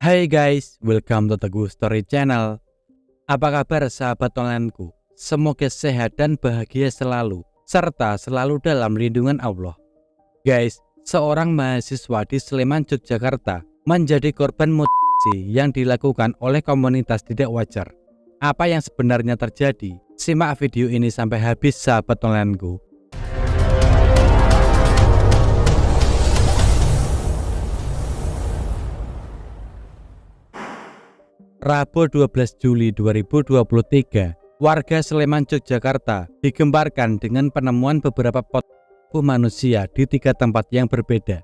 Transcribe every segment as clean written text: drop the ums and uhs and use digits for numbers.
Hai guys, welcome to Teguh Story Channel. Apa kabar sahabat onlineku? Semoga sehat dan bahagia selalu, serta selalu dalam lindungan Allah. Guys, seorang mahasiswa di Sleman, Yogyakarta menjadi korban mutilasi yang dilakukan oleh komunitas tidak wajar. Apa yang sebenarnya terjadi? Simak video ini sampai habis sahabat onlineku. Rabu 12 Juli 2023, warga Sleman, Yogyakarta digemparkan dengan penemuan beberapa pot tubuh manusia di 3 tempat yang berbeda.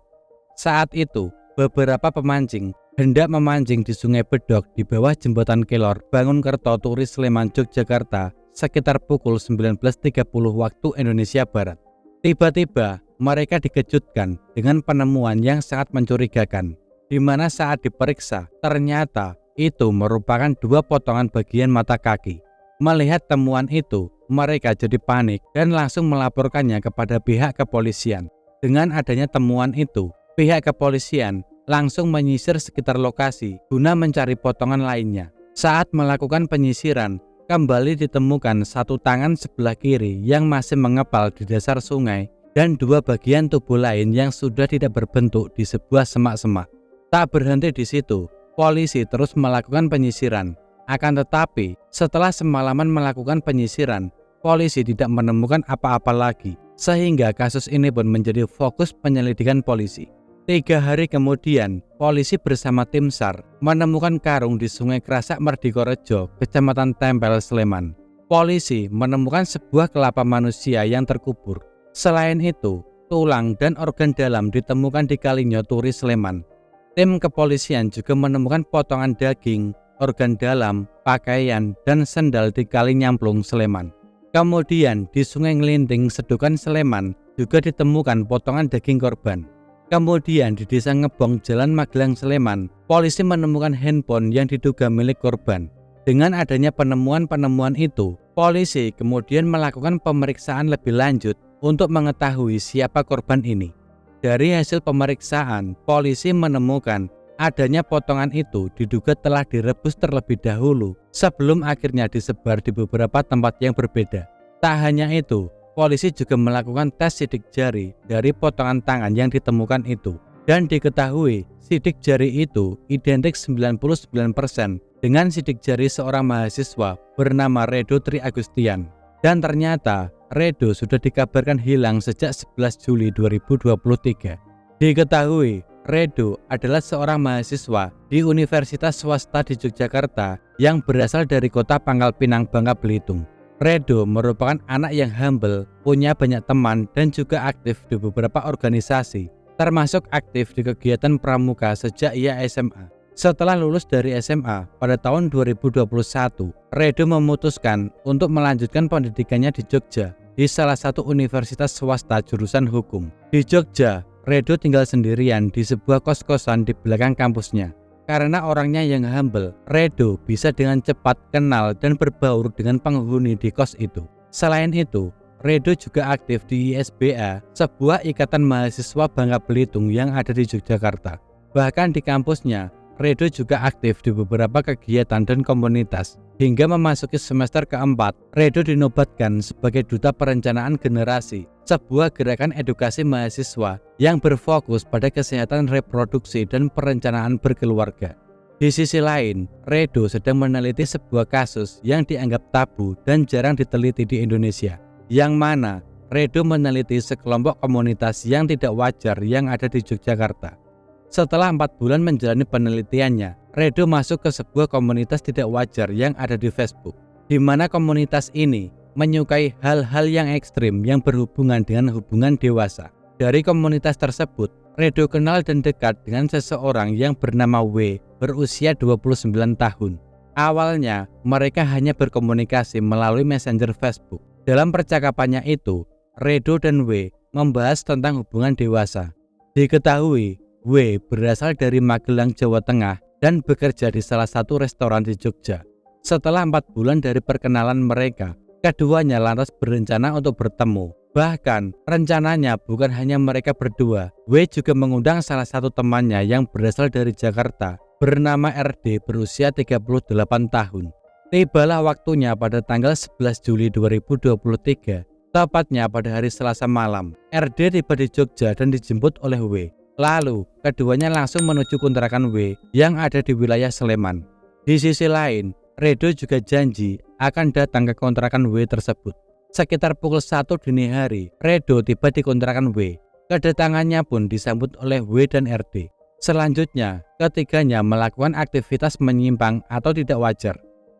Saat itu, beberapa pemancing hendak memancing di Sungai Bedok di bawah jembatan Kelor Bangunkerto Turis Sleman, Yogyakarta sekitar pukul 19.30 waktu Indonesia Barat. Tiba-tiba, mereka dikejutkan dengan penemuan yang sangat mencurigakan, di mana saat diperiksa, ternyata itu merupakan 2 potongan bagian mata kaki. Melihat temuan itu, mereka jadi panik dan langsung melaporkannya kepada pihak kepolisian. Dengan adanya temuan itu, pihak kepolisian langsung menyisir sekitar lokasi guna mencari potongan lainnya. Saat melakukan penyisiran, kembali ditemukan 1 tangan sebelah kiri yang masih mengepal di dasar sungai dan 2 bagian tubuh lain yang sudah tidak berbentuk di sebuah semak-semak. Tak berhenti di situ, polisi terus melakukan penyisiran. Akan tetapi, setelah semalaman melakukan penyisiran, polisi tidak menemukan apa-apa lagi, sehingga kasus ini pun menjadi fokus penyelidikan polisi. 3 hari kemudian, polisi bersama tim SAR menemukan karung di Sungai Krasak Merdikorejo, Kecamatan Tempel, Sleman. Polisi menemukan sebuah kelapa manusia yang terkubur. Selain itu, tulang dan organ dalam ditemukan di Kalinyo Turi, Sleman. Tim kepolisian juga menemukan potongan daging, organ dalam, pakaian, dan sendal di Kali Nyamplung, Sleman. Kemudian di Sungai Ngelinting, Sedukan, Sleman juga ditemukan potongan daging korban. Kemudian di Desa Ngebong, Jalan Magelang, Sleman, polisi menemukan handphone yang diduga milik korban. Dengan adanya penemuan-penemuan itu, polisi kemudian melakukan pemeriksaan lebih lanjut untuk mengetahui siapa korban ini. Dari hasil pemeriksaan, polisi menemukan adanya potongan itu diduga telah direbus terlebih dahulu sebelum akhirnya disebar di beberapa tempat yang berbeda. Tak hanya itu, polisi juga melakukan tes sidik jari dari potongan tangan yang ditemukan itu. Dan diketahui sidik jari itu identik 99% dengan sidik jari seorang mahasiswa bernama Redo Tri Agustian. Dan ternyata Redo sudah dikabarkan hilang sejak 11 Juli 2023. Diketahui, Redo adalah seorang mahasiswa di Universitas Swasta di Yogyakarta yang berasal dari kota Pangkal Pinang, Bangka Belitung. Redo merupakan anak yang humble, punya banyak teman dan juga aktif di beberapa organisasi, termasuk aktif di kegiatan pramuka sejak ia SMA. Setelah lulus dari SMA pada tahun 2021, Redo memutuskan untuk melanjutkan pendidikannya di Jogja di salah satu universitas swasta jurusan hukum. Di Jogja, Redo tinggal sendirian di sebuah kos-kosan di belakang kampusnya. Karena orangnya yang humble, Redo bisa dengan cepat kenal dan berbaur dengan penghuni di kos itu. Selain itu, Redo juga aktif di ISBA, sebuah ikatan mahasiswa Bangka Belitung yang ada di Yogyakarta. Bahkan di kampusnya, Redo juga aktif di beberapa kegiatan dan komunitas. Hingga memasuki semester keempat, Redo dinobatkan sebagai Duta Perencanaan Generasi, sebuah gerakan edukasi mahasiswa yang berfokus pada kesehatan reproduksi dan perencanaan berkeluarga. Di sisi lain, Redo sedang meneliti sebuah kasus yang dianggap tabu dan jarang diteliti di Indonesia, yang mana Redo meneliti sekelompok komunitas yang tidak wajar yang ada di Yogyakarta. Setelah 4 bulan menjalani penelitiannya, Redo masuk ke sebuah komunitas tidak wajar yang ada di Facebook, di mana komunitas ini menyukai hal-hal yang ekstrim yang berhubungan dengan hubungan dewasa. Dari komunitas tersebut, Redo kenal dan dekat dengan seseorang yang bernama W, berusia 29 tahun. Awalnya, mereka hanya berkomunikasi melalui Messenger Facebook. Dalam percakapannya itu, Redo dan W membahas tentang hubungan dewasa. Diketahui, W berasal dari Magelang, Jawa Tengah dan bekerja di salah satu restoran di Jogja. Setelah 4 bulan dari perkenalan mereka, keduanya lantas berencana untuk bertemu Bahkan rencananya bukan hanya mereka berdua, W juga mengundang salah satu temannya yang berasal dari Jakarta bernama RD berusia 38 tahun. Tibalah waktunya pada tanggal 11 Juli 2023, tepatnya pada hari Selasa malam. RD tiba di Jogja dan dijemput oleh W. Lalu keduanya langsung menuju kontrakan W yang ada di wilayah Sleman. Di sisi lain, Redo juga janji akan datang ke kontrakan W tersebut. Sekitar pukul 1 dini hari, Redo tiba di kontrakan W. Kedatangannya pun disambut oleh W dan RD. Selanjutnya, ketiganya melakukan aktivitas menyimpang atau tidak wajar.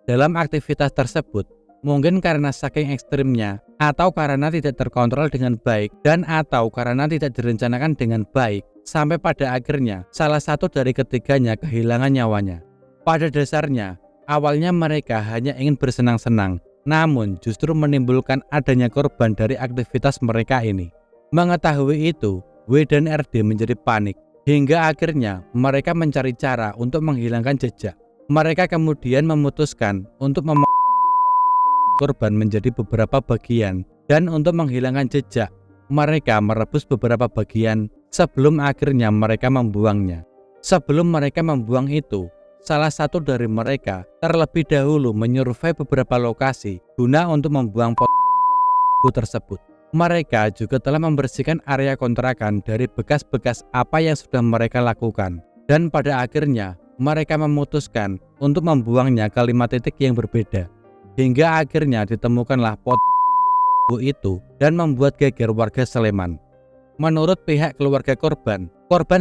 Dalam aktivitas tersebut, mungkin karena saking ekstrimnya, atau karena tidak terkontrol dengan baik, dan atau karena tidak direncanakan dengan baik, sampai pada akhirnya salah satu dari ketiganya kehilangan nyawanya. Pada dasarnya, awalnya mereka hanya ingin bersenang-senang, namun justru menimbulkan adanya korban dari aktivitas mereka ini. Mengetahui itu, W dan RD menjadi panik, hingga akhirnya mereka mencari cara untuk menghilangkan jejak. Mereka kemudian memutuskan untuk korban menjadi beberapa bagian, dan untuk menghilangkan jejak, mereka merebus beberapa bagian sebelum akhirnya mereka membuangnya. Sebelum mereka membuang itu, salah satu dari mereka terlebih dahulu menyurvei beberapa lokasi guna untuk membuang tersebut. Mereka juga telah membersihkan area kontrakan dari bekas-bekas apa yang sudah mereka lakukan. Dan pada akhirnya mereka memutuskan untuk membuangnya ke 5 titik yang berbeda. Hingga akhirnya ditemukanlah itu dan membuat geger warga Sleman. Menurut pihak keluarga korban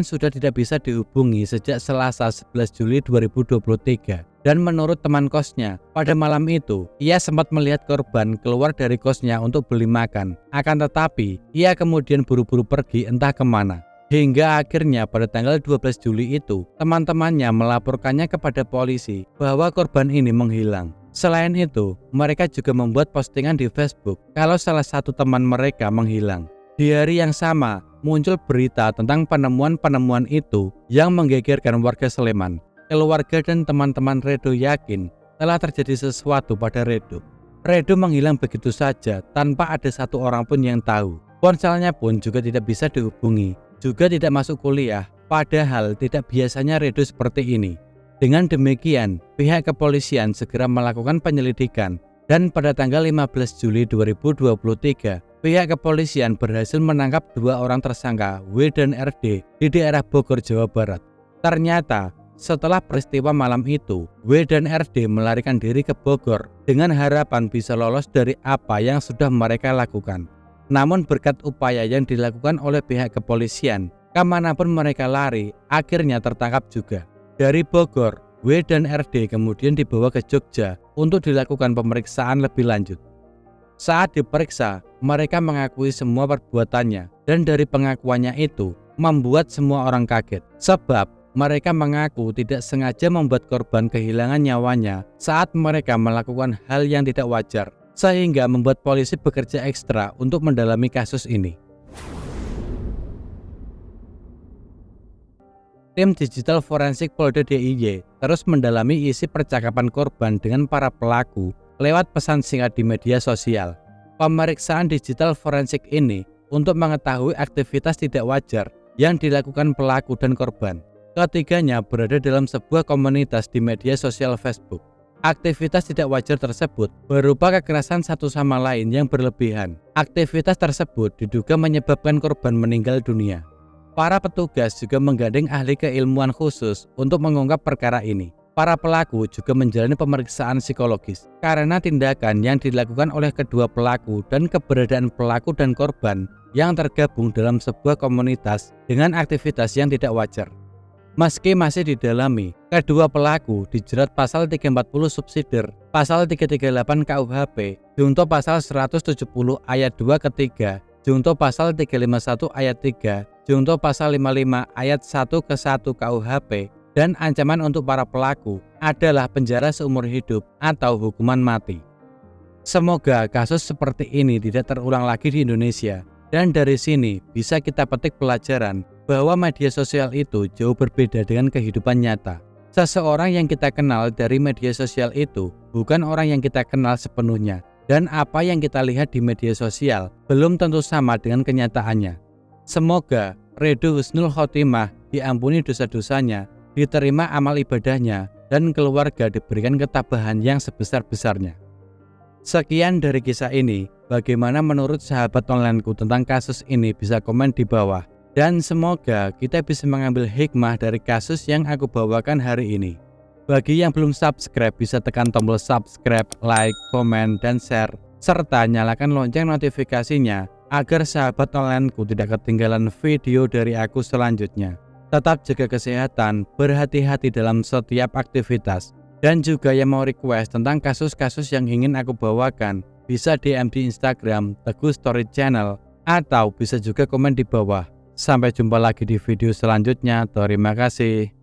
sudah tidak bisa dihubungi sejak Selasa 11 Juli 2023. Dan menurut teman kosnya, pada malam itu, ia sempat melihat korban keluar dari kosnya untuk beli makan. Akan tetapi, ia kemudian buru-buru pergi entah kemana. Hingga akhirnya pada tanggal 12 Juli itu, teman-temannya melaporkannya kepada polisi bahwa korban ini menghilang. Selain itu, mereka juga membuat postingan di Facebook kalau salah satu teman mereka menghilang. Di hari yang sama, muncul berita tentang penemuan-penemuan itu yang menggegerkan warga Sleman. Keluarga dan teman-teman Redo yakin telah terjadi sesuatu pada Redo. Redo menghilang begitu saja tanpa ada satu orang pun yang tahu. Ponselnya pun juga tidak bisa dihubungi, juga tidak masuk kuliah, padahal tidak biasanya Redo seperti ini. Dengan demikian, pihak kepolisian segera melakukan penyelidikan dan pada tanggal 15 Juli 2023, pihak kepolisian berhasil menangkap 2 orang tersangka W dan RD di daerah Bogor, Jawa Barat. Ternyata, setelah peristiwa malam itu, W dan RD melarikan diri ke Bogor dengan harapan bisa lolos dari apa yang sudah mereka lakukan. Namun berkat upaya yang dilakukan oleh pihak kepolisian, kemanapun mereka lari, akhirnya tertangkap juga. Dari Bogor, W dan RD kemudian dibawa ke Jogja untuk dilakukan pemeriksaan lebih lanjut. Saat diperiksa, mereka mengakui semua perbuatannya dan dari pengakuannya itu membuat semua orang kaget. Sebab mereka mengaku tidak sengaja membuat korban kehilangan nyawanya saat mereka melakukan hal yang tidak wajar, sehingga membuat polisi bekerja ekstra untuk mendalami kasus ini. Tim Digital Forensik Polda DIY terus mendalami isi percakapan korban dengan para pelaku lewat pesan singkat di media sosial. Pemeriksaan digital forensik ini untuk mengetahui aktivitas tidak wajar yang dilakukan pelaku dan korban. Ketiganya berada dalam sebuah komunitas di media sosial Facebook. Aktivitas tidak wajar tersebut berupa kekerasan satu sama lain yang berlebihan. Aktivitas tersebut diduga menyebabkan korban meninggal dunia. Para petugas juga menggandeng ahli keilmuan khusus untuk mengungkap perkara ini. Para pelaku juga menjalani pemeriksaan psikologis karena tindakan yang dilakukan oleh kedua pelaku dan keberadaan pelaku dan korban yang tergabung dalam sebuah komunitas dengan aktivitas yang tidak wajar. Meski masih didalami, kedua pelaku dijerat pasal 340 subsidiar, pasal 338 KUHP, junto pasal 170 ayat 2 ketiga, junto pasal 351 ayat 3, junto pasal 55 ayat 1 ke 1 KUHP, dan ancaman untuk para pelaku adalah penjara seumur hidup atau hukuman mati. Semoga kasus seperti ini tidak terulang lagi di Indonesia, dan dari sini bisa kita petik pelajaran bahwa media sosial itu jauh berbeda dengan kehidupan nyata. Seseorang yang kita kenal dari media sosial itu bukan orang yang kita kenal sepenuhnya, dan apa yang kita lihat di media sosial belum tentu sama dengan kenyataannya. Semoga Ridho Husnul Khotimah diampuni dosa-dosanya, diterima amal ibadahnya, dan keluarga diberikan ketabahan yang sebesar-besarnya. Sekian dari kisah ini. Bagaimana menurut sahabat onlineku tentang kasus ini? Bisa komen di bawah. Dan semoga kita bisa mengambil hikmah dari kasus yang aku bawakan hari ini. Bagi yang belum subscribe, bisa tekan tombol subscribe, like, komen, dan share. Serta nyalakan lonceng notifikasinya agar sahabat onlineku tidak ketinggalan video dari aku selanjutnya. Tetap jaga kesehatan, berhati-hati dalam setiap aktivitas. Dan juga yang mau request tentang kasus-kasus yang ingin aku bawakan, bisa DM di Instagram Teguh Story Channel, atau bisa juga komen di bawah. Sampai jumpa lagi di video selanjutnya. Terima kasih.